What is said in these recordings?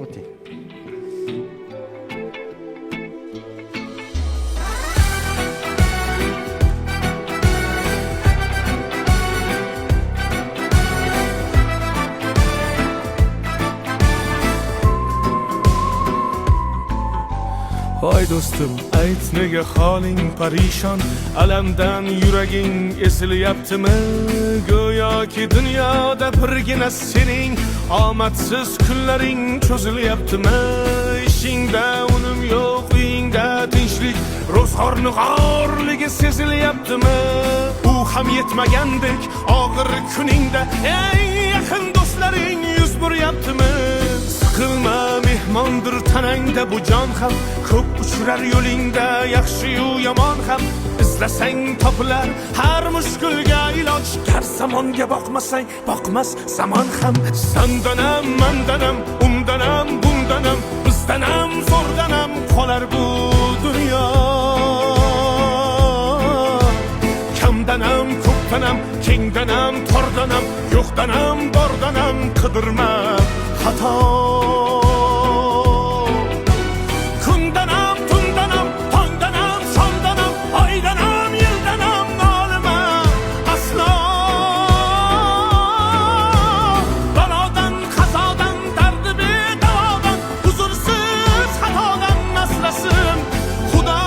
o'ting. Voy do'stim, ayt nega holing parishon, alamdan yuraging esilyaptimi? Go'yoki dunyoda birgina sening omadsiz kunlaring cho'zilyaptimi? Ishingda unum yo'q, uyingda tinchlik, ro'zg'orni g'orligi sezilyaptimi? U ham yetmagandek og'ir kuningda eng yaqin do'stlaring yuz buryaptimi? Siqilma, mehmondir tanangda bu jon ham, ko'p uchrar yo'lingda yaxshi-yu yomon ham. Izlasang topilar har mushkulga iloj, gar zamonga boqmasang boqmas zamon ham. Sandanam, mandanam, undanam, bundanam, bizdanam, zo'rdanam qolar bu dunyo. Kamdanam, ko'pdanam, kengdanam, tordanam, yo'qdanam, bordanam qidirma xato. Kundanam, tundanam, tongdanam, sondanam, oydanam, yildanam nolima aslo. Balodan, qazodan, dardi bedavodan, huzursiz xatodan asrasin Xudo.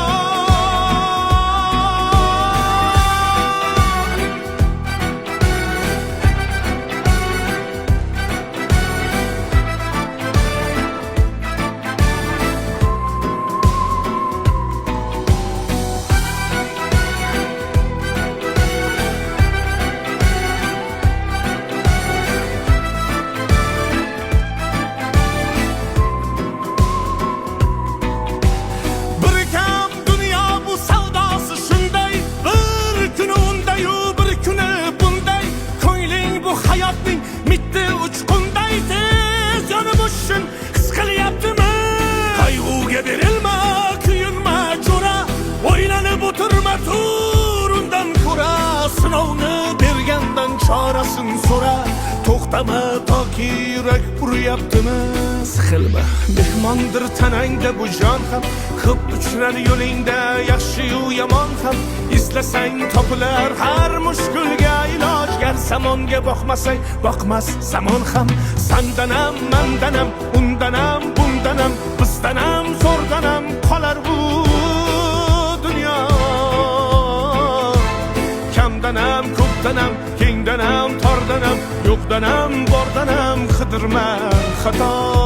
Qayg'uga berilma, kuyinma jo'ra, o'ylanib o'tirma, tur undan ko'ra. Sinovni bergandan chorasin so'ra, to'xtama toki yurak uryaptimi? Siqilma, mehmondir tanangda bu jon ham, ko'p uchrar yo'lingda yaxshi-yu yomon ham. Izlasang topilar har mushkulga iloj, gar zamonga boqmasang boqmas zamon ham. Sandanam, mandanam, undanam, bundanam, bizdanam, zo'rdanam qolar bu dunyo. Kamdanam, ko'pdanam, kengdanam, tordanam, yo'qdanam, bordanam qidirma xato.